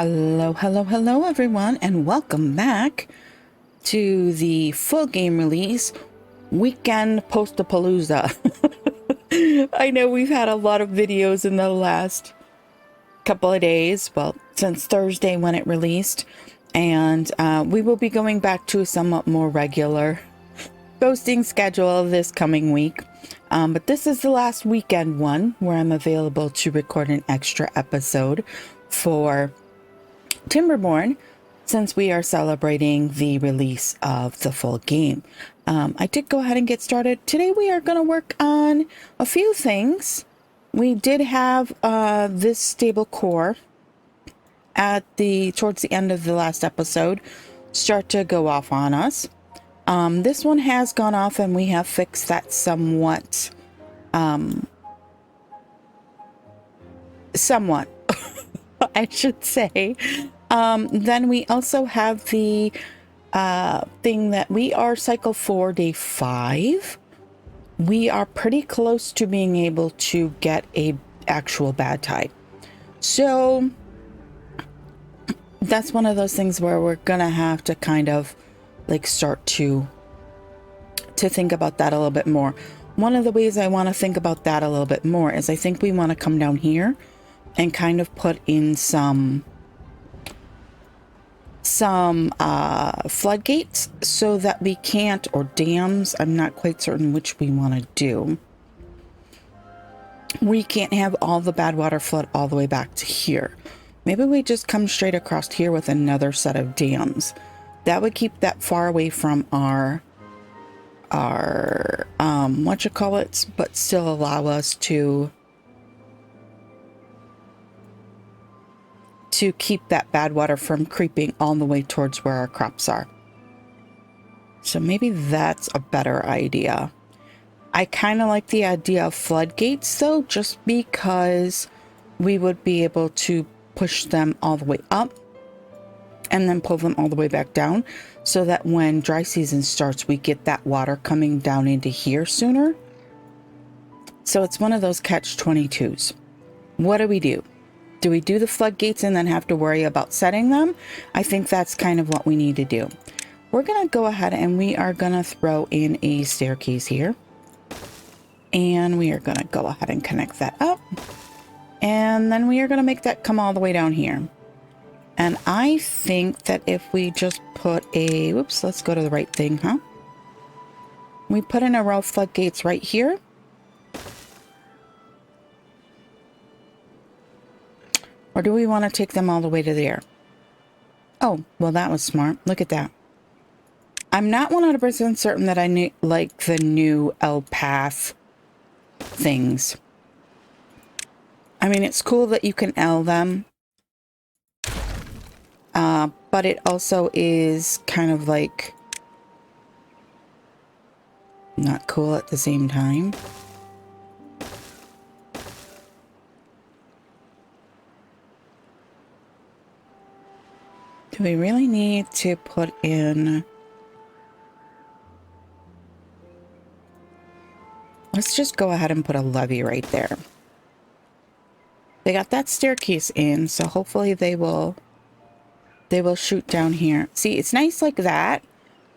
Hello, hello, hello, everyone, and welcome back to the full game release weekend Postapalooza. I know we've had a lot of videos in the last couple of days, well, since Thursday when it released, and we will be going back to a somewhat more regular posting schedule this coming week. But this is the last weekend one where I'm available to record an extra episode for Timberborn, since we are celebrating the release of the full game. I did go ahead and get started. Today we are going to work on a few things. We did have this stable core towards the end of the last episode start to go off on us. This one has gone off and we have fixed that somewhat. I should say. Then we also have the thing that we are cycle 4, day 5. We are pretty close to being able to get a actual bad tide. So that's one of those things where we're gonna have to kind of like start to think about that a little bit more. One of the ways I want to think about that a little bit more is I think we want to come down here and kind of put in some floodgates so that we can't, or dams, I'm not quite certain which we want to do. We can't have all the bad water flood all the way back to here. Maybe we just come straight across here with another set of dams. That would keep that far away from our but still allow us to keep that bad water from creeping all the way towards where our crops are. So maybe that's a better idea. I kind of like the idea of floodgates though, just because we would be able to push them all the way up and then pull them all the way back down, so that when dry season starts, we get that water coming down into here sooner. So it's one of those catch-22s. What do we do? Do we do the floodgates and then have to worry about setting them? I think that's kind of what we need to do. We're going to go ahead and we are going to throw in a staircase here. And we are going to go ahead and connect that up. And then we are going to make that come all the way down here. And I think that if we just put a... Whoops, let's go to the right thing, huh? We put in a row of floodgates right here. Or do we want to take them all the way to there? Oh, well, that was smart. Look at that. I'm not 100% certain that I like the new L path things. I mean, it's cool that you can L them. But it also is kind of like not cool at the same time. Do we really need to put in... Let's just go ahead and put a levee right there. They got that staircase in, so hopefully they will shoot down here. See, it's nice like that,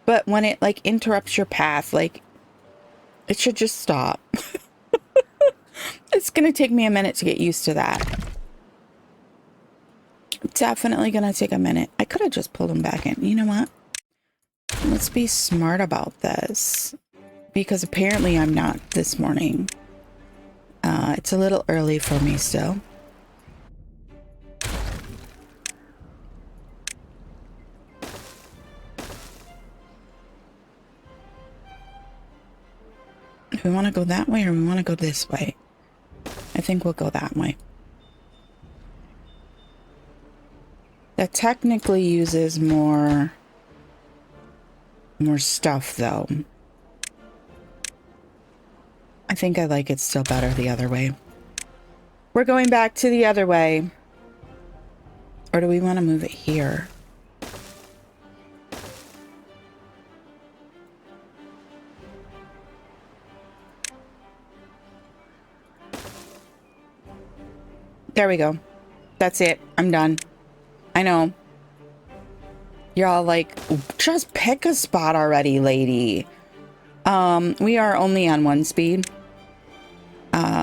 but when it like interrupts your path, like it should just stop. It's gonna take me a minute to get used to that. Definitely gonna take a minute. I could have just pulled them back in. You know what? Let's be smart about this, because apparently I'm not this morning. It's a little early for me still. If we want to go that way or we want to go this way, I think we'll go that way. That technically uses more stuff though. I think I like it still better the other way. We're going back to the other way. Or do we want to move it here? There we go. That's it. I'm done. I know. You're all like, just pick a spot already, lady. We are only on 1 speed.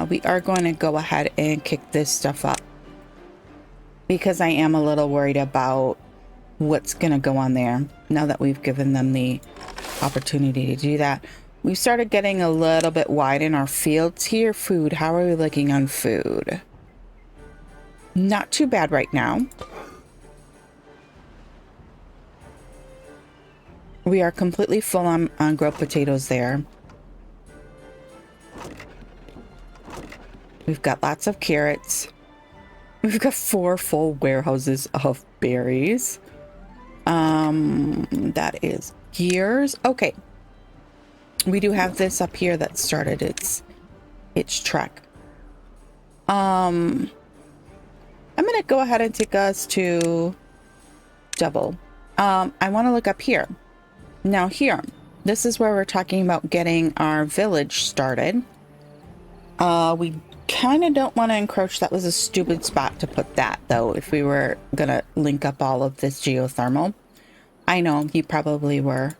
We are going to go ahead and kick this stuff up because I am a little worried about what's going to go on there now that we've given them the opportunity to do that. We started getting a little bit wide in our fields here. Food, how are we looking on food? Not too bad right now. We are completely full on grilled potatoes there. We've got lots of carrots. We've got 4 full warehouses of berries. That is gears. Okay. We do have this up here that started its trek. I'm gonna go ahead and take us to double. I want to look up here. Now here, this is where we're talking about getting our village started. We kind of don't want to encroach. That was a stupid spot to put that, though, if we were gonna link up all of this geothermal. I know you probably were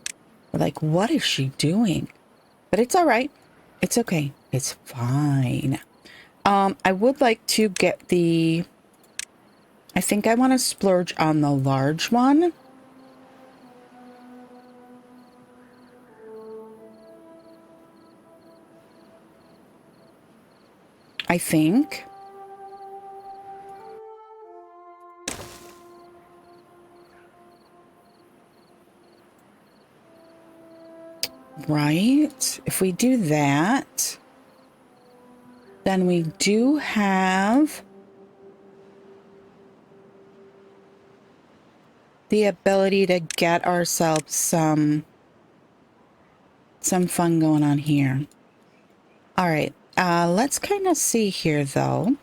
like, what is she doing? But it's all right. It's okay. It's fine. I would like to get the... I think I want to splurge on the large one. I think. Right. If we do that, then we do have the ability to get ourselves some fun going on here. All right. Let's kind of see here, though,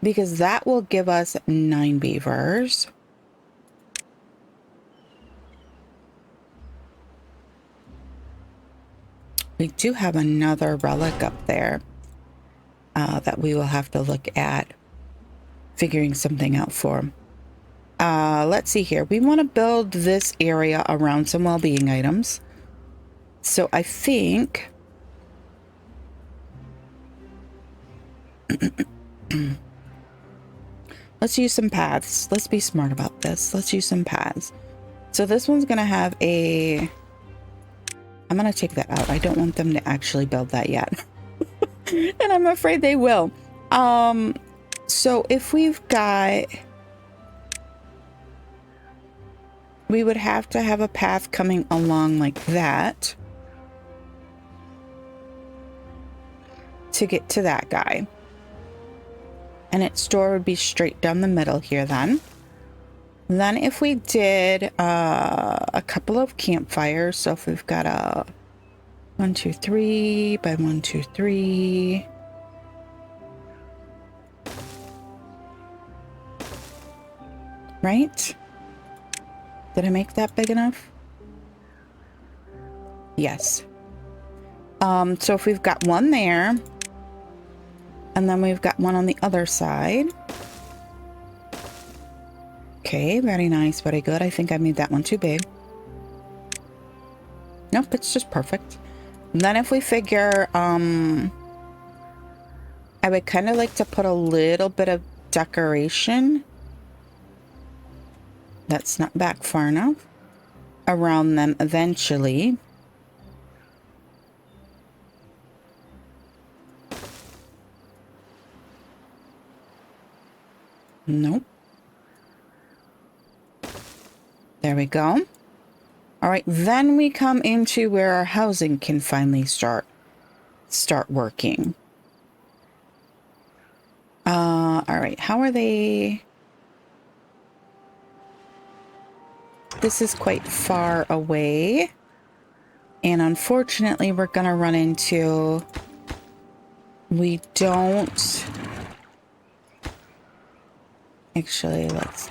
because that will give us 9 beavers. We do have another relic up there that we will have to look at figuring something out for. Let's see here. We want to build this area around some well-being items. So I think... let's use some paths. Let's be smart about this. Let's use some paths. So this one's going to have a... I'm going to take that out. I don't want them to actually build that yet. And I'm afraid they will. So if we've got... we would have to have a path coming along like that to get to that guy. And its door would be straight down the middle here then. Then if we did a couple of campfires, so if we've got a 1, 2, 3 by 1, 2, 3. Right? Did I make that big enough? Yes. So if we've got one there, and then we've got one on the other side. Okay, very nice, very good. I think I made that one too big. Nope, it's just perfect. And then if we figure, I would kind of like to put a little bit of decoration. That's not back far enough. Around them eventually. Nope. There we go. All right, then we come into where our housing can finally start working. All right, how are they? This is quite far away. And unfortunately, we're gonna run into... we don't... Actually, let's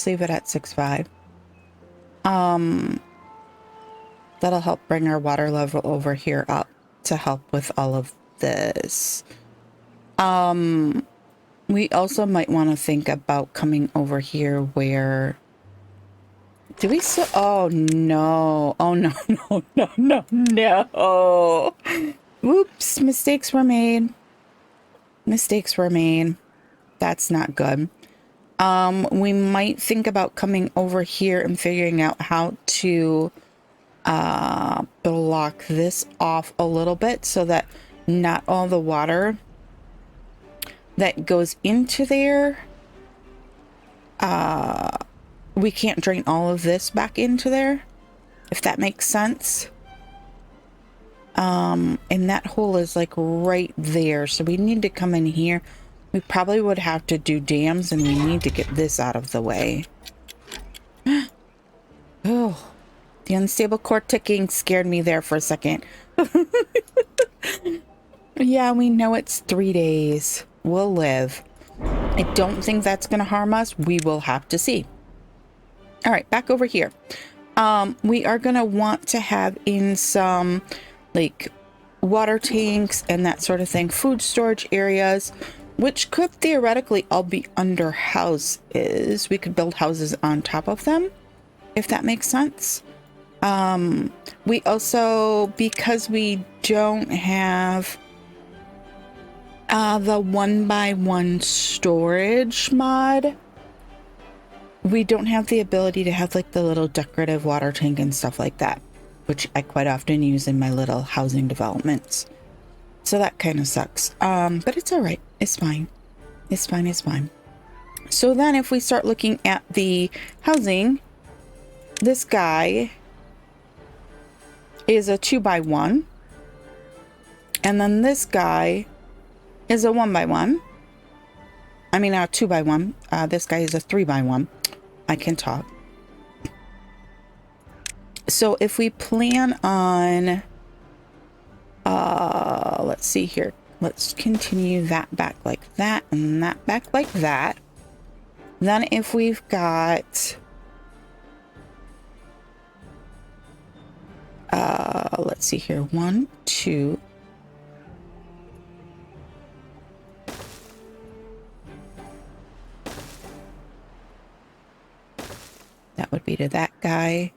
leave it at 6.5. That'll help bring our water level over here up to help with all of this. We also might want to think about coming over here where... Do we still... Oh, no. Oh, no, no, no, no, no. Whoops. Mistakes were made. Mistakes were made. That's not good. We might think about coming over here and figuring out how to block this off a little bit so that not all the water that goes into there, we can't drain all of this back into there, if that makes sense. And that hole is like right there, so we need to come in here. We probably would have to do dams, and we need to get this out of the way. Oh, the unstable core ticking scared me there for a second. Yeah, we know it's 3 days. We'll live. I don't think that's going to harm us. We will have to see. All right, back over here. We are going to want to have in some like water tanks and that sort of thing, food storage areas, which could theoretically all be under houses. We could build houses on top of them, if that makes sense. We also, because we don't have the 1x1 storage mod, we don't have the ability to have like the little decorative water tank and stuff like that, which I quite often use in my little housing developments. So that kind of sucks. But it's all right. It's fine. It's fine. It's fine. So then if we start looking at the housing, this guy is a 2x1. And then this guy is a 1x1. I mean, a 2x1. This guy is a 3x1. I can talk. So if we plan on, let's see here. Let's continue that back like that and that back like that. Then if we've got, let's see here. 1, 2. That would be to that guy.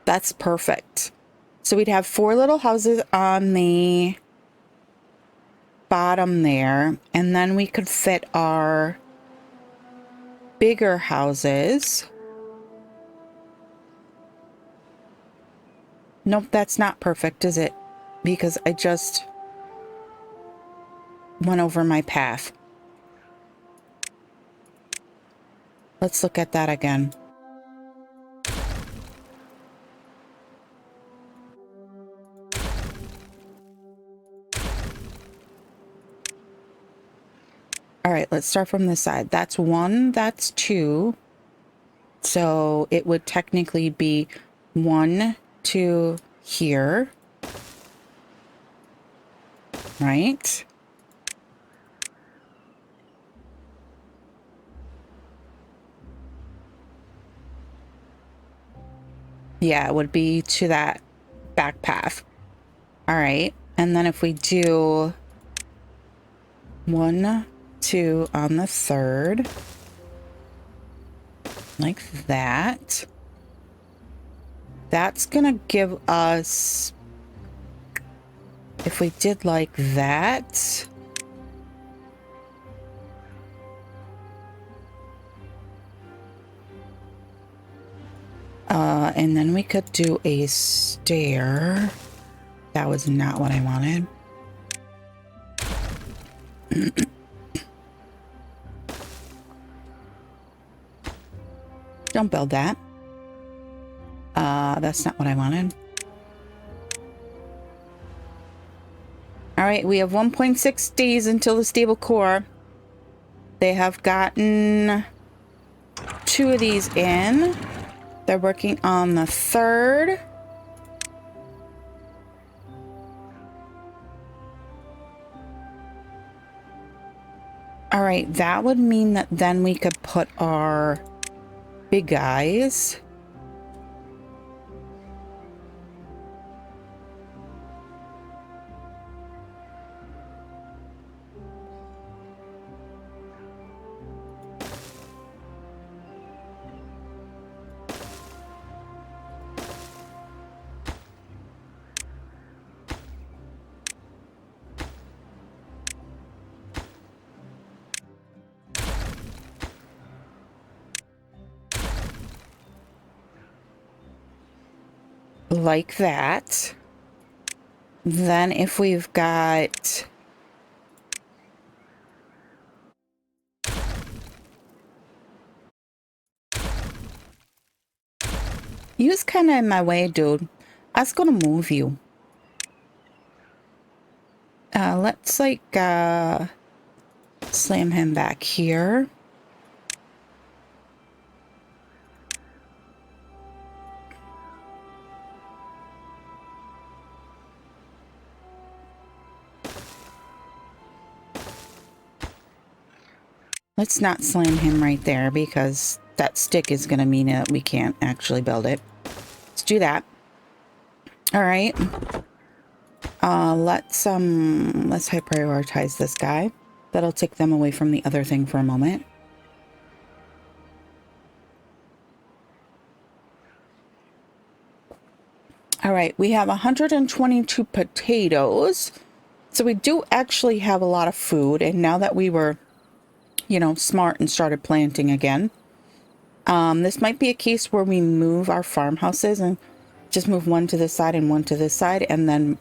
That's perfect. So we'd have 4 little houses on the bottom there, and then we could fit our bigger houses. Nope, that's not perfect, is it? Because I just went over my path. Let's look at that again. All right, let's start from this side. That's 1, that's 2. So it would technically be 1, 2 here. Right? Yeah, it would be to that back path. All right. And then if we do 1, 2 on the 3rd, like that, that's gonna give us, if we did like that, and then we could do a stair. That was not what I wanted. Don't build that. That's not what I wanted. All right, we have 1.6 days until the stable core. They have gotten 2 of these in. They're working on the 3rd. All right, that would mean that then we could put our big guys like that. Then if we've got... You was kind of in my way, dude. I was gonna move you. Let's like slam him back here. Let's not slam him right there because that stick is gonna mean that we can't actually build it. Let's do that. All right. Let's high prioritize this guy. That'll take them away from the other thing for a moment. All right, we have 122 potatoes. So we do actually have a lot of food. And now that we were, you know, smart and started planting again, this might be a case where we move our farmhouses and just move one to this side and one to this side, and then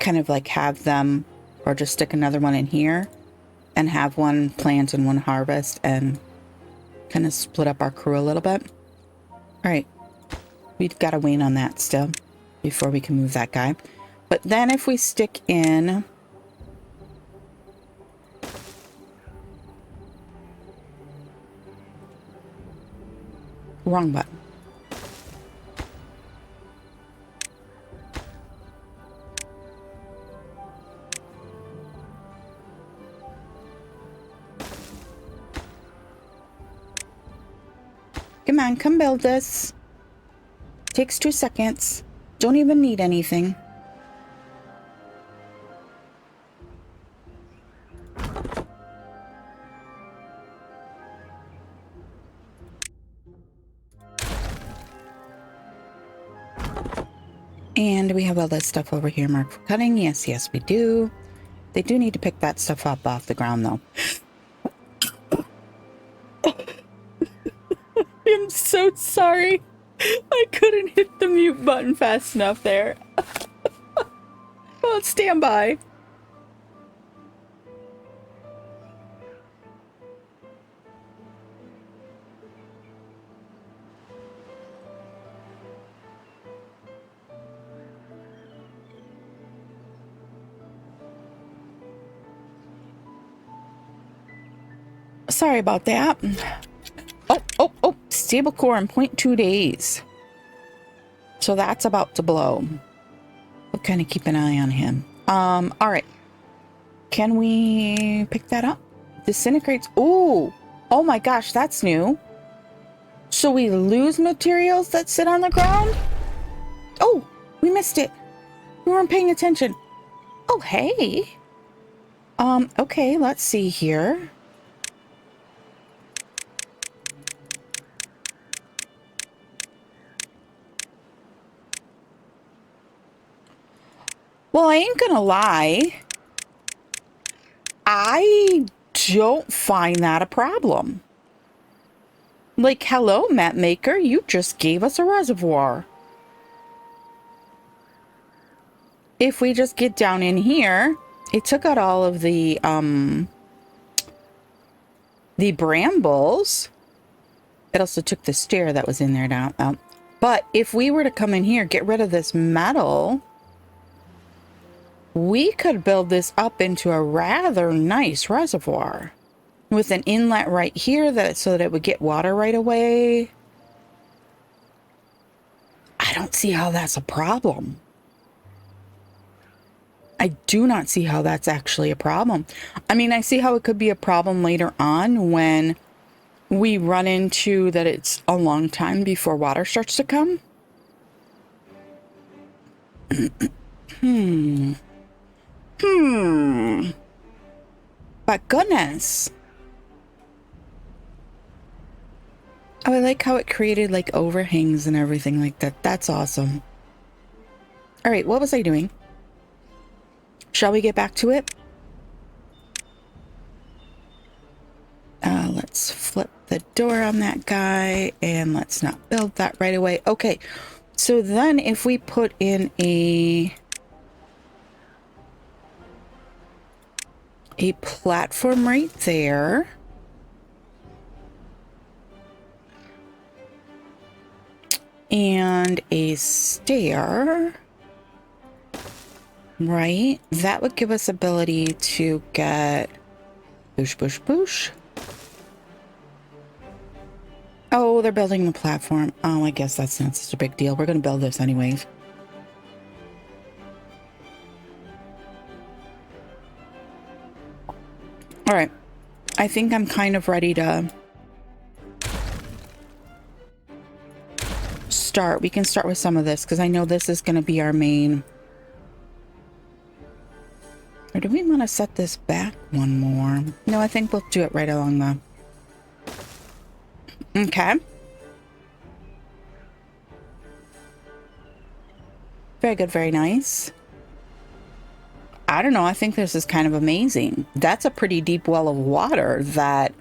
kind of like have them, or just stick another one in here and have one plant and one harvest and kind of split up our crew a little bit. All right. We've got to wait on that still before we can move that guy. But then if we stick in... Wrong button. Come on, come build this. Takes 2 seconds. Don't even need anything. And we have all this stuff over here marked for cutting. Yes, yes, we do. They do need to pick that stuff up off the ground, though. I'm so sorry. I couldn't hit the mute button fast enough there. Well, stand by. Sorry about that. Oh, stable core in 0.2 days. So that's about to blow. We'll kind of keep an eye on him. All right. Can we pick that up? Disintegrates. Ooh. Oh my gosh, that's new. So we lose materials that sit on the ground? Oh, we missed it. We weren't paying attention. Oh, hey. Okay, let's see here. Well, I ain't gonna lie. I don't find that a problem. Like, hello, map maker, you just gave us a reservoir. If we just get down in here, it took out all of the brambles. It also took the stair that was in there down. But if we were to come in here, get rid of this metal, we could build this up into a rather nice reservoir with an inlet right here so that it would get water right away. I don't see how that's a problem. I do not see how that's actually a problem. I mean, I see how it could be a problem later on when we run into that it's a long time before water starts to come. But goodness. Oh, I like how it created like overhangs and everything like that. That's awesome. All right, what was I doing? Shall we get back to it? Let's flip the door on that guy and let's not build that right away. Okay, So then if we put in a platform right there, and a stair, right, that would give us ability to get boosh, boosh, boosh. Oh, they're building the platform. Oh, I guess that's not such a big deal. We're going to build this anyways. All right. I think I'm kind of ready to start. We can start with some of this because I know this is going to be our main. Or do we want to set this back one more? No, I think we'll do it right along the... Okay. Very good, very nice. I don't know, I think this is kind of amazing. That's a pretty deep well of water that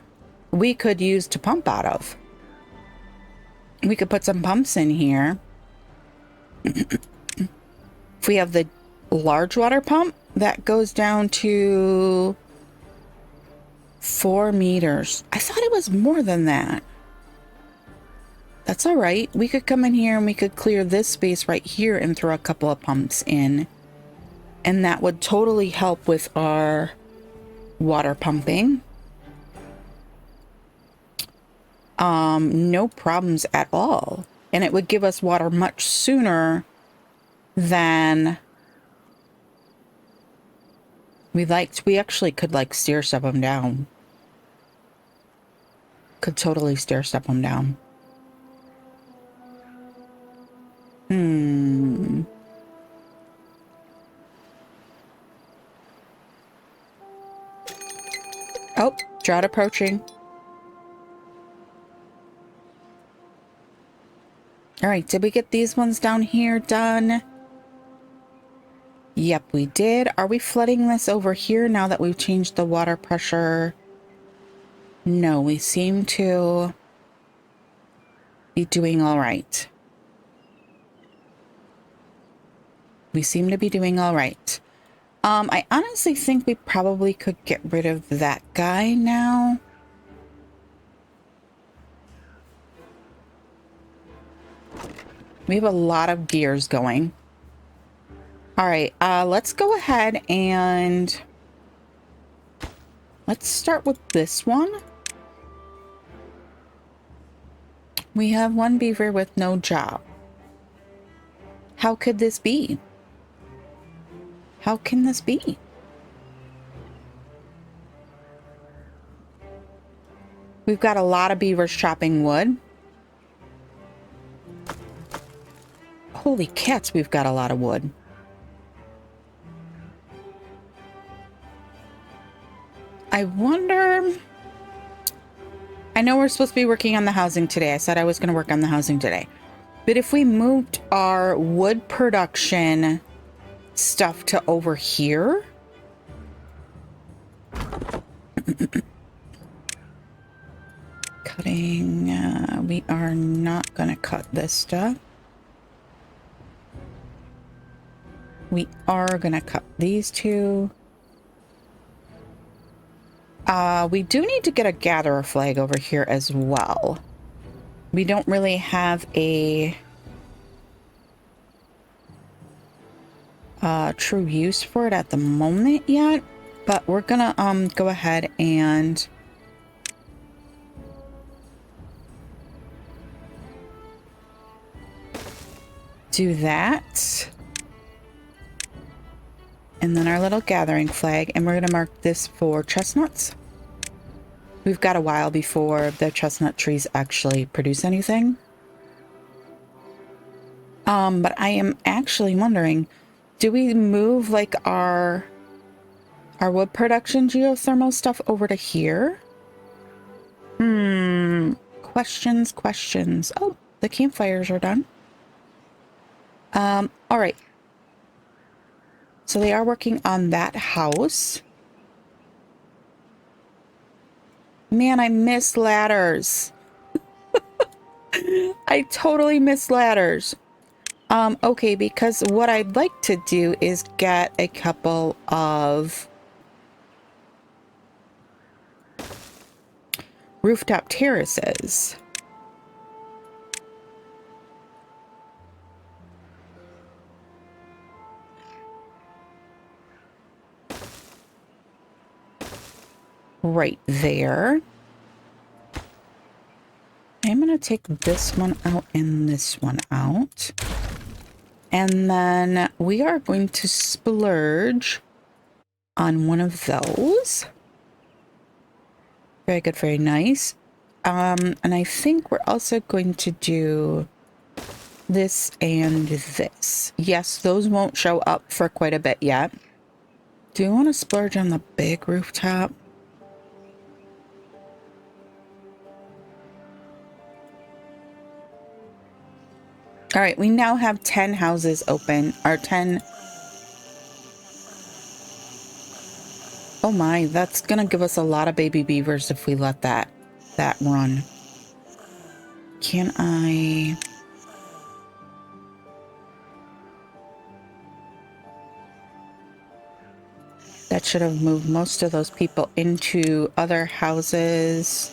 we could use to pump out of. We could put some pumps in here. If we have the large water pump, that goes down to 4 meters. I thought it was more than that. That's all right. We could come in here and we could clear this space right here and throw a couple of pumps in. And that would totally help with our water pumping. No problems at all. And it would give us water much sooner than we liked. We actually could like stair step them down. Could totally stair step them down. Oh, drought approaching. All right, did we get these ones down here done? Yep, we did. Are we flooding this over here now that we've changed the water pressure? No, we seem to be doing all right. We seem to be doing all right. I honestly think we probably could get rid of that guy now. We have a lot of gears going. All right, let's go ahead and let's start with this one. We have one beaver with no job. How could this be? How can this be? We've got a lot of beavers chopping wood. Holy cats, we've got a lot of wood. I wonder... I know we're supposed to be working on the housing today. I said I was going to work on the housing today. But if we moved our wood production stuff to over here... Cutting... we are not going to cut this stuff. We are going to cut these two. We do need to get a gatherer flag over here as well. We don't really have a true use for it at the moment yet, but we're gonna go ahead and do that. And then our little gathering flag, and we're going to mark this for chestnuts. We've got a while before the chestnut trees actually produce anything. But I am actually wondering, do we move like our wood production geothermal stuff over to here? Questions. Oh, the campfires are done. All right. So they are working on that house. Man, I miss ladders. I totally miss ladders. Okay, because what I'd like to do is get a couple of rooftop terraces. Right there. I'm going to take this one out and this one out. And then we are going to splurge on one of those. Very good, very nice. And I think we're also going to do this and this. Yes, those won't show up for quite a bit yet. Do you want to splurge on the big rooftop? All right, we now have 10 houses open, or 10. Oh my, that's gonna give us a lot of baby beavers if we let that run. Can I? That should have moved most of those people into other houses.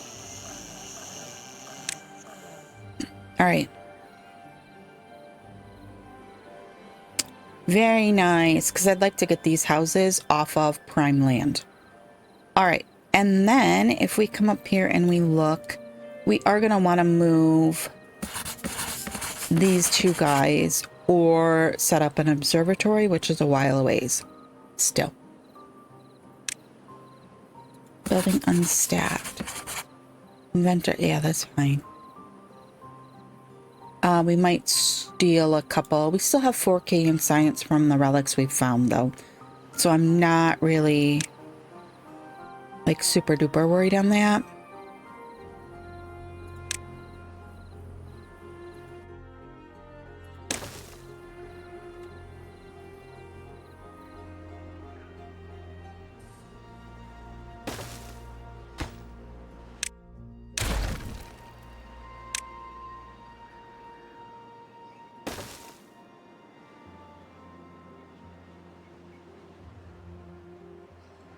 All right. Very nice, because I'd like to get these houses off of prime land. All right, and then if we come up here and we look, we are going to want to move these two guys or set up an observatory, which is a while away still. Building unstaffed. Inventor, yeah, that's fine. We might steal a couple. We still have 4K in science from the relics we've found, though. So I'm not really, like, super duper worried on that.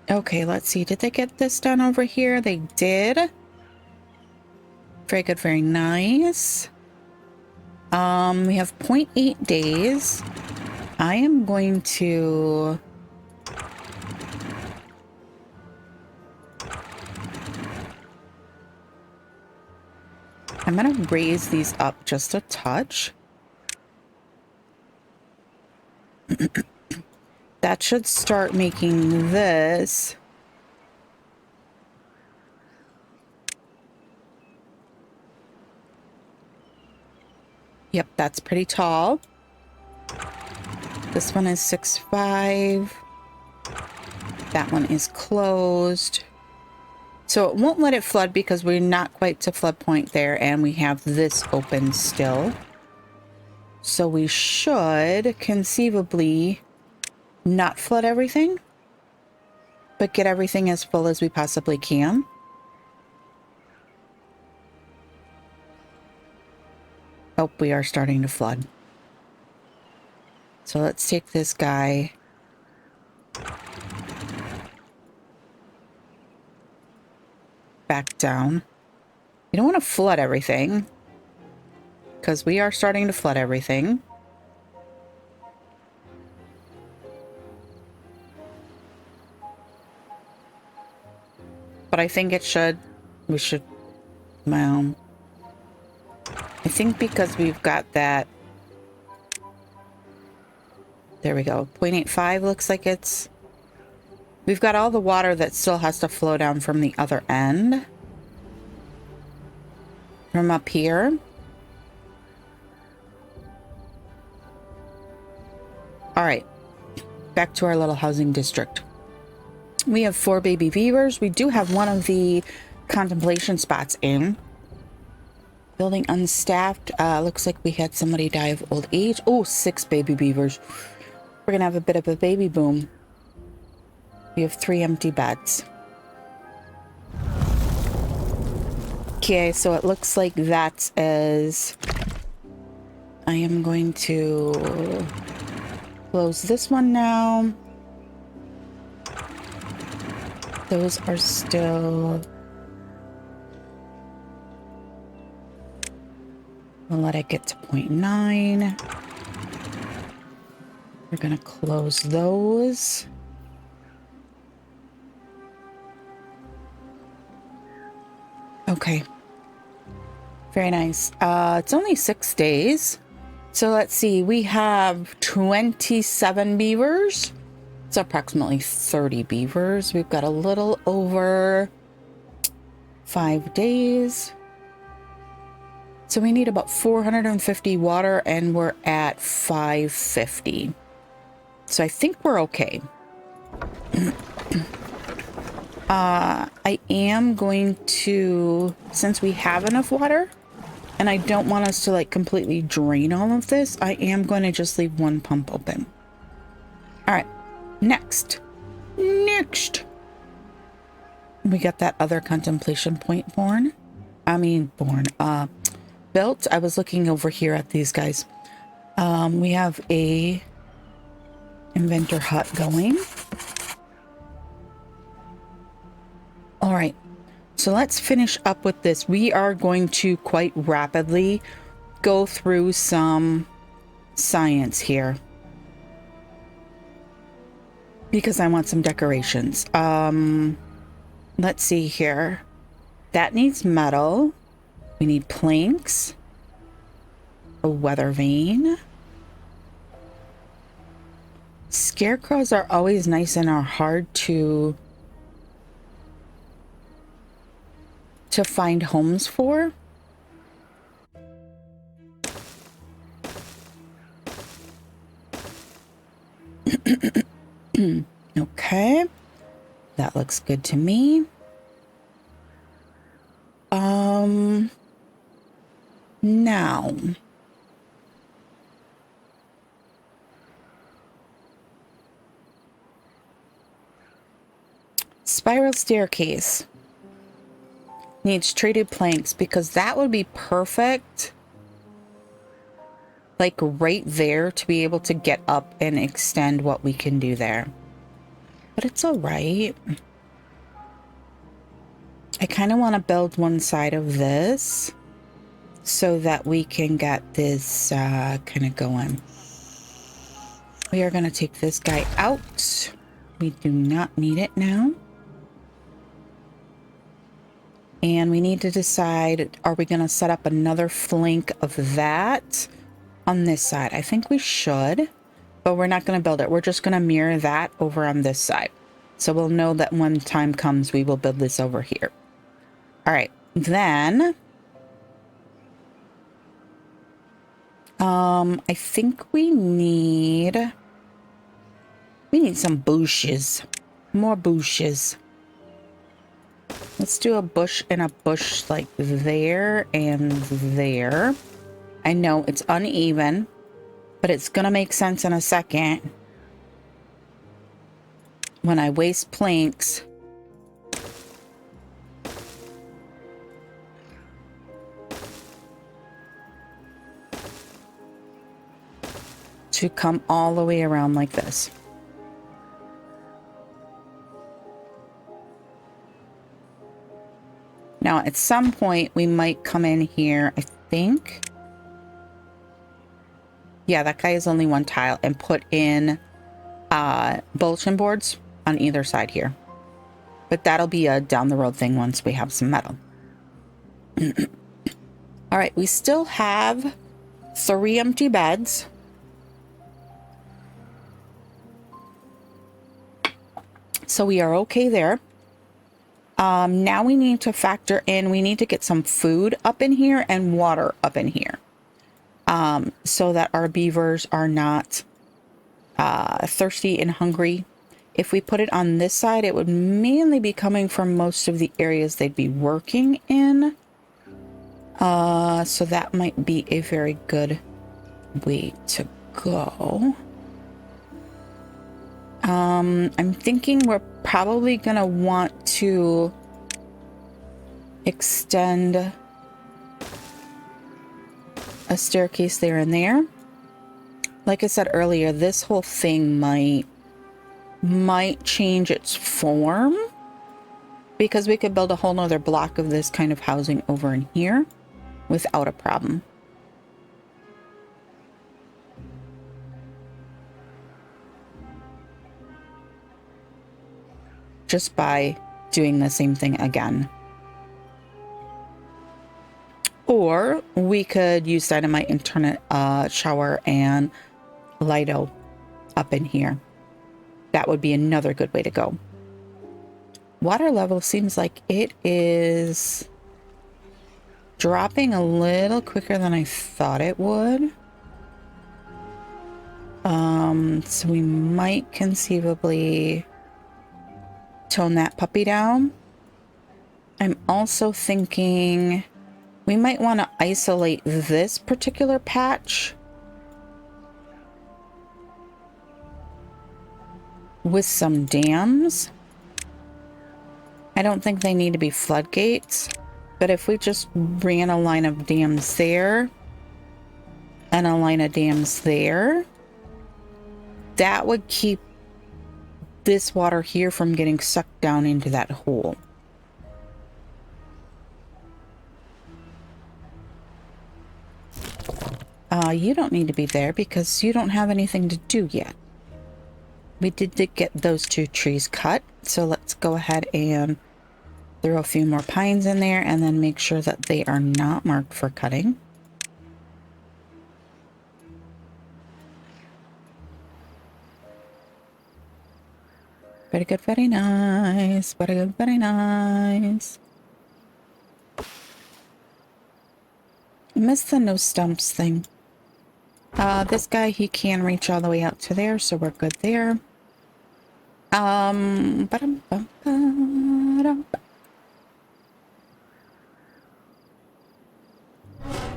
Okay, let's see. Did they get this done over here? They did. Very good, very nice. We have 0.8 days. I am going to... I'm going to raise these up just a touch. That should start making this. Yep, that's pretty tall. This one is 6'5". That one is closed. So it won't let it flood because we're not quite to flood point there, and we have this open still. So we should conceivably not flood everything, but get everything as full as we possibly can. Oh, we are starting to flood. So let's take this guy. Back down. You don't want to flood everything, because we are starting to flood everything. But I think we should, well, I think because we've got that, there we go, 0.85 looks like it's, we've got all the water that still has to flow down from the other end. From up here. All right, back to our little housing district. We have 4 baby beavers. We do have one of the contemplation spots in. Building unstaffed. Looks like we had somebody die of old age. Oh, 6 baby beavers. We're going to have a bit of a baby boom. We have 3 empty beds. Okay, so it looks like that's as I am going to close this one now. Those are still... We'll let it get to 0.9. We're going to close those. Okay. Very nice. It's only 6 days. So let's see. We have 27 beavers. It's approximately 30 beavers. We've got a little over 5 days. So we need about 450 water and we're at 550. So I think we're okay. I am going to, since we have enough water and I don't want us to like completely drain all of this, I am going to just leave one pump open. All right, next. We got that other contemplation point built. I was looking over here at these guys. We have a inventor hut going. All right, so let's finish up with this. We are going to quite rapidly go through some science here because I want some decorations. Let's see here. That needs metal. We need planks, a weather vane. Scarecrows are always nice and are hard to find homes for. Okay, that looks good to me. Now spiral staircase needs treated planks because that would be perfect, like right there, to be able to get up and extend what we can do there. But it's all right. I kind of want to build one side of this so that we can get this kind of going. We are going to take this guy out. We do not need it now. And we need to decide, are we going to set up another flank of that on this side? I think we should, but we're not going to build it. We're just going to mirror that over on this side. So we'll know that when time comes, we will build this over here. All right, then I think we need some bushes, more bushes. Let's do a bush and a bush like there and there. I know it's uneven, but it's gonna make sense in a second when I waste planks. To come all the way around like this. Now, at some point, we might come in here, I think. Yeah, that guy is only one tile, and put in bulletin boards on either side here. But that'll be a down the road thing once we have some metal. All right, we still have 3 empty beds. So we are okay there. Now we need to factor in, we need to get some food up in here and water up in here. So that our beavers are not thirsty and hungry. If we put it on this side, it would mainly be coming from most of the areas they'd be working in. So that might be a very good way to go. I'm thinking we're probably gonna want to extend a staircase there and there. Like I said earlier, this whole thing might change its form, because we could build a whole nother block of this kind of housing over in here without a problem. Just by doing the same thing again. Or we could use dynamite and turn it shower and Lido up in here. That would be another good way to go. Water level seems like it is dropping a little quicker than I thought it would. So we might conceivably tone that puppy down. I'm also thinking we might want to isolate this particular patch with some dams. I don't think they need to be floodgates, but if we just ran a line of dams there and a line of dams there, that would keep this water here from getting sucked down into that hole. You don't need to be there because you don't have anything to do yet. We did get those two trees cut, so let's go ahead and throw a few more pines in there and then make sure that they are not marked for cutting. Very good, very nice. Very good, very nice. I missed the no stumps thing. This guy, he can reach all the way out to there, so we're good there.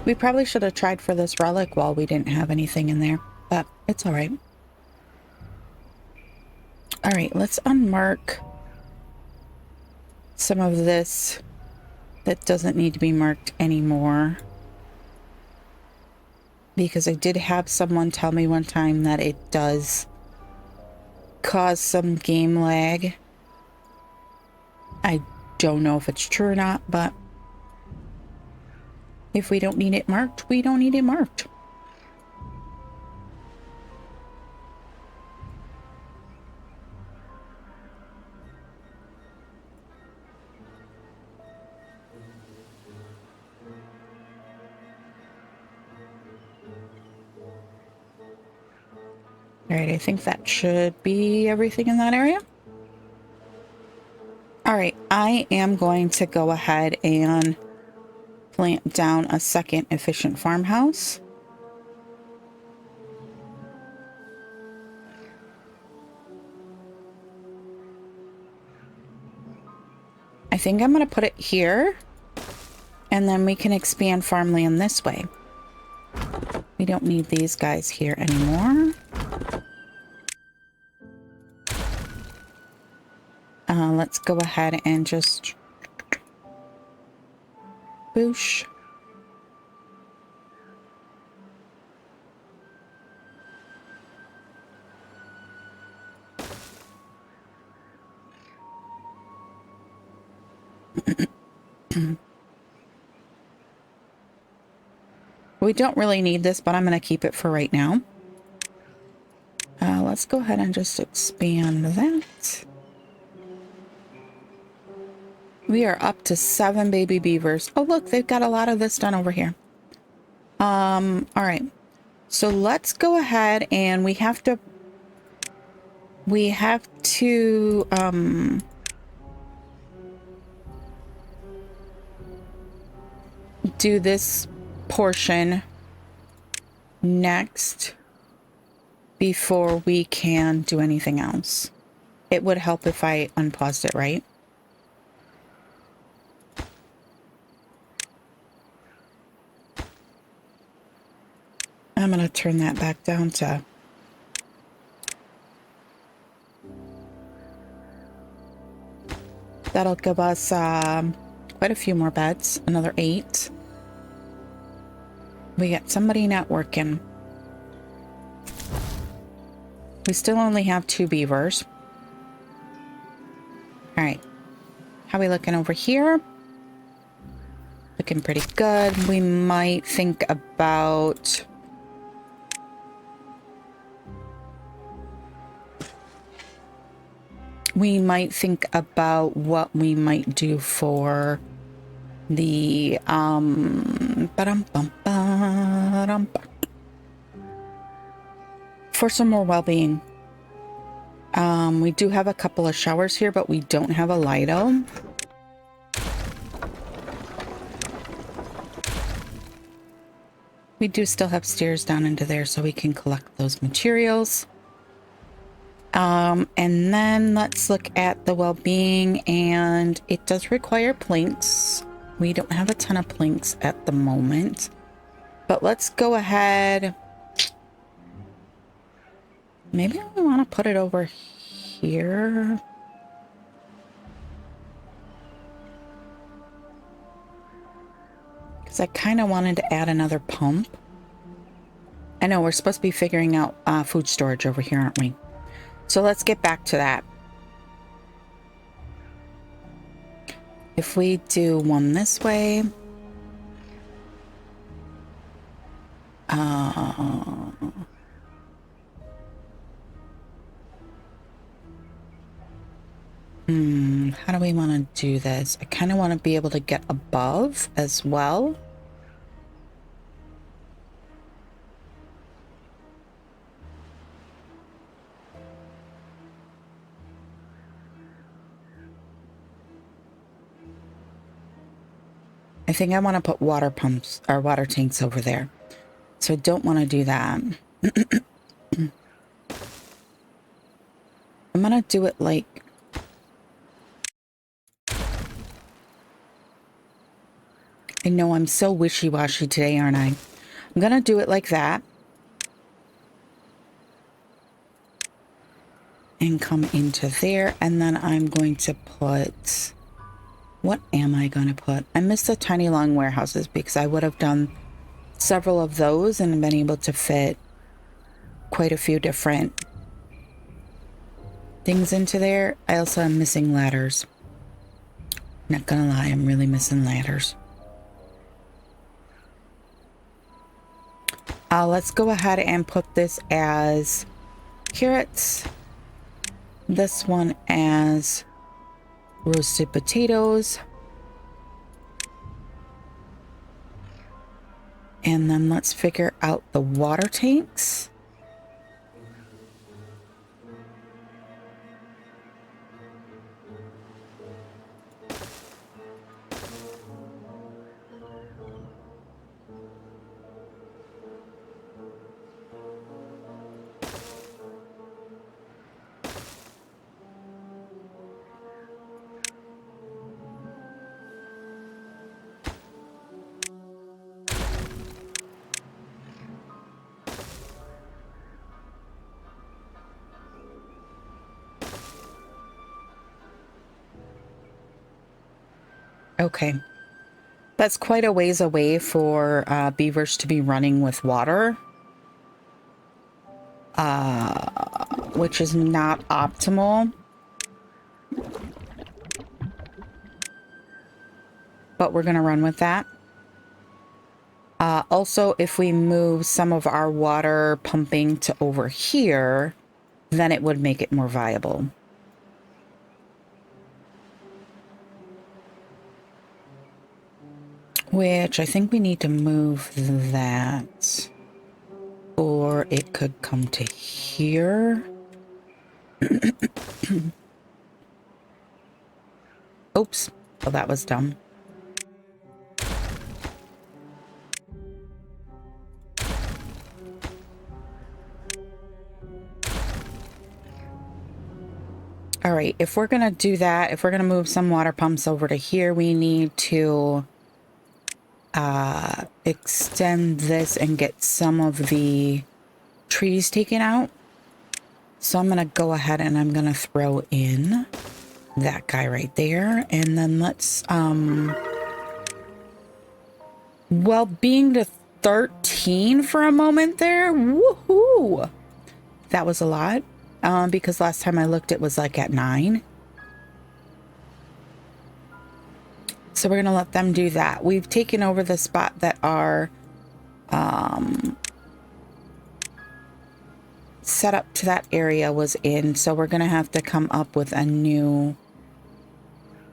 We probably should have tried for this relic while we didn't have anything in there, but it's all right. All right, let's unmark some of this that doesn't need to be marked anymore. Because I did have someone tell me one time that it does cause some game lag. I don't know if it's true or not, but if we don't need it marked, we don't need it marked. All right, I think that should be everything in that area. All right, I am going to go ahead and plant down a second efficient farmhouse. I think I'm going to put it here, and then we can expand farmland this way. We don't need these guys here anymore. Let's go ahead and just boosh. We don't really need this, but I'm going to keep it for right now. Let's go ahead and just expand that. We are up to 7 baby beavers. Oh, look, they've got a lot of this done over here. All right. So let's go ahead and we have to do this portion next before we can do anything else. It would help if I unpaused it, right? I'm going to turn that back down to... That'll give us quite a few more beds, another 8. We got somebody not working. We still only have 2 beavers. All right. How are we looking over here? Looking pretty good. We might think about... what we might do for the for some more well-being. We do have a couple of showers here, but we don't have a Lido. We do still have stairs down into there so we can collect those materials. And then let's look at the well-being, and it does require planks. We don't have a ton of planks at the moment, but let's go ahead. Maybe I want to put it over here. Because I kind of wanted to add another pump. I know we're supposed to be figuring out food storage over here, aren't we? So let's get back to that. If we do one this way, how do we want to do this? I kind of want to be able to get above as well. I think I want to put water pumps or water tanks over there. So I don't want to do that. I'm going to do it like... I know I'm so wishy-washy today, aren't I? I'm going to do it like that. And come into there. And then I'm going to put... What am I going to put? I miss the tiny long warehouses because I would have done several of those and been able to fit quite a few different things into there. I also am missing ladders. Not gonna lie, I'm really missing ladders. Let's go ahead and put this as carrots. This one as roasted potatoes. And then let's figure out the water tanks. Okay, that's quite a ways away for beavers to be running with water, which is not optimal. But we're going to run with that. Also, if we move some of our water pumping to over here, then it would make it more viable. Which I think we need to move that. Or it could come to here. Oops. Oh, that was dumb. All right, if we're going to do that, if we're going to move some water pumps over to here, we need to extend this and get some of the trees taken out. So I'm going to go ahead and I'm going to throw in that guy right there. And then let's, well, being to 13 for a moment there. Woohoo! That was a lot. Because last time I looked, it was like at 9. So we're going to let them do that. We've taken over the spot that our setup to that area was in. So we're going to have to come up with a new...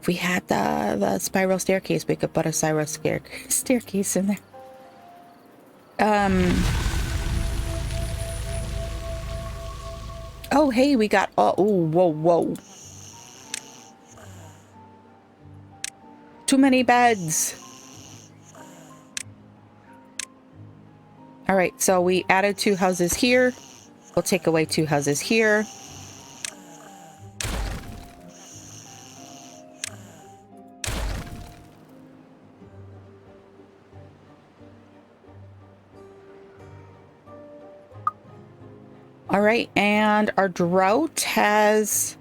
If we had the spiral staircase, we could put a spiral staircase in there. Oh, hey, we got... Oh, whoa, whoa. Too many beds. All right, so we added 2 houses here. We'll take away 2 houses here. All right, and our drought has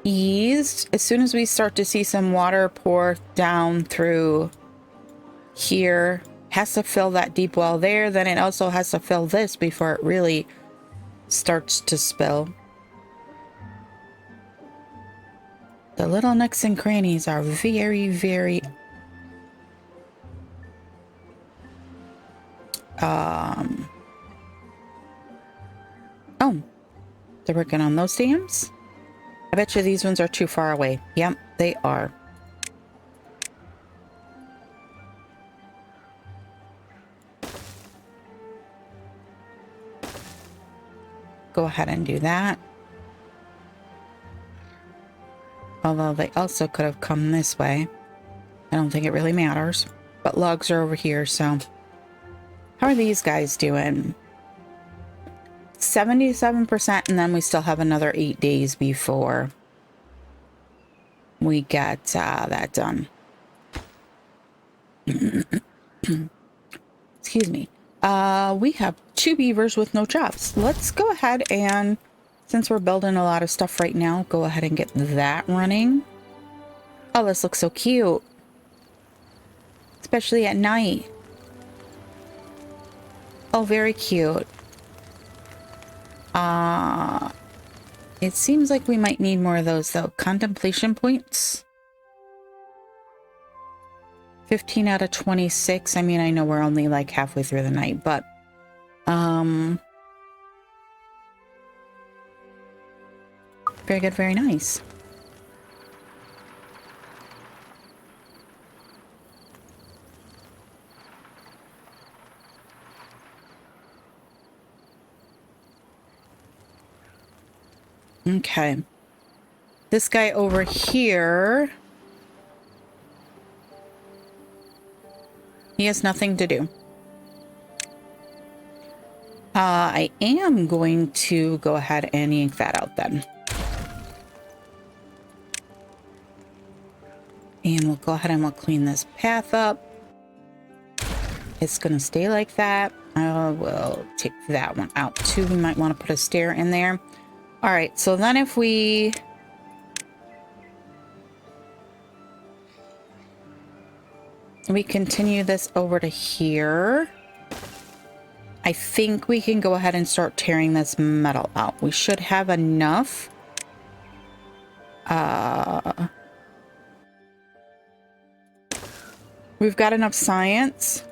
eased. As soon as we start to see some water pour down through here, has to fill that deep well there, then it also has to fill this before it really starts to spill. The little nooks and crannies are very, very oh, they're working on those dams. I bet you these ones are too far away. Yep, they are. Go ahead and do that. Although they also could have come this way. I don't think it really matters. But logs are over here, so... How are these guys doing? 77%, and then we still have another 8 days before we get that done. Excuse me. We have 2 beavers with no jobs. Let's go ahead and, since we're building a lot of stuff right now, go ahead and get that running. Oh, this looks so cute. Especially at night. Oh, very cute. It seems like we might need more of those, though. Contemplation points. 15 out of 26. I mean, I know we're only like halfway through the night, but... Very good, very nice. Okay. This guy over here... He has nothing to do. I am going to go ahead and yank that out then. And we'll go ahead and we'll clean this path up. It's going to stay like that. We'll take that one out too. We might want to put a stair in there. All right, so then if we... We continue this over to here. I think we can go ahead and start tearing this metal out. We should have enough. We've got enough science.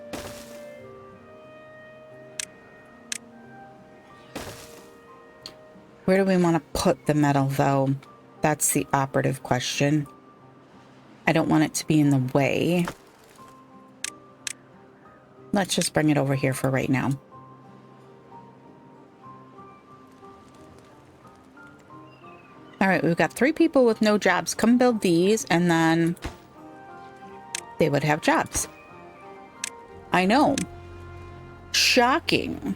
Where do we want to put the metal, though? That's the operative question. I don't want it to be in the way. Let's just bring it over here for right now. All right, we've got 3 people with no jobs. Come build these, and then they would have jobs. I know. Shocking.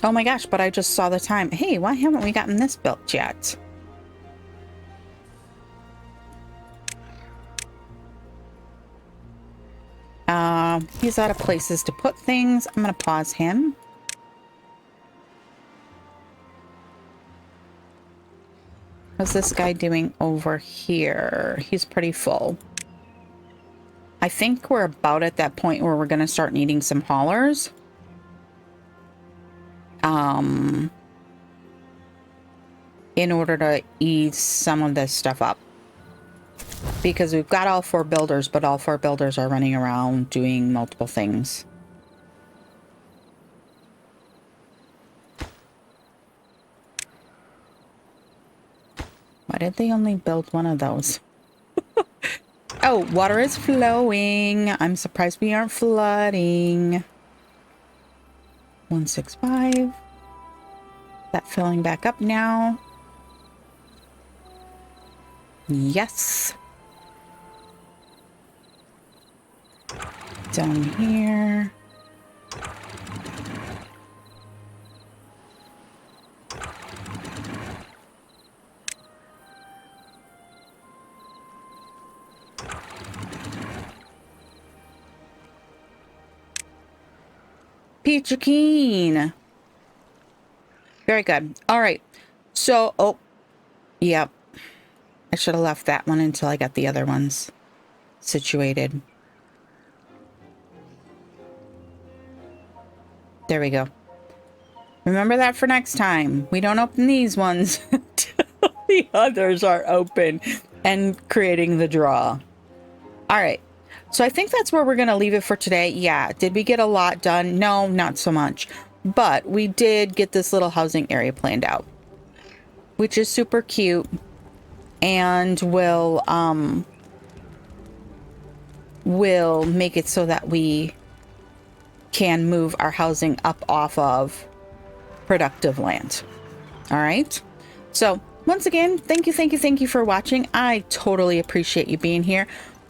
Oh my gosh, but I just saw the time. Hey, why haven't we gotten this built yet? He's out of places to put things. I'm going to pause him. What's this guy doing over here? He's pretty full. I I think we're about at that point where we're going to start needing some haulers. In order to ease some of this stuff up. Because we've got all 4 builders, but all 4 builders are running around doing multiple things. Why did they only build one of those? Oh, water is flowing. I'm surprised we aren't flooding. 165. That filling back up now. Yes. Down here. Peachy keen. Very good. All right. So, oh, yep. I should have left that one until I got the other ones situated. There we go. Remember that for next time. We don't open these ones until the others are open and creating the draw. All right. So I think that's where we're going to leave it for today. Yeah. Did we get a lot done? No, not so much. But we did get this little housing area planned out, which is super cute. And will make it so that we can move our housing up off of productive land. All right. So once again, thank you for watching. I totally appreciate you being here.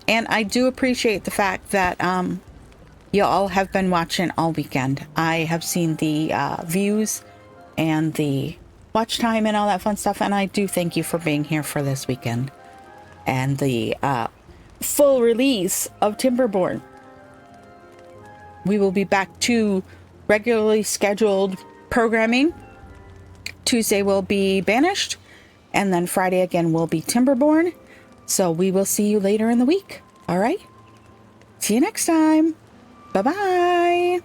And I do appreciate the fact that you all have been watching all weekend. I have seen the views and the watch time and all that fun stuff, and I do thank you for being here for this weekend and the full release of Timberborn. We will be back to regularly scheduled programming. Tuesday will be Banished, and then Friday again will be Timberborn. So we will see you later in the week. All right. See you next time. Bye-bye.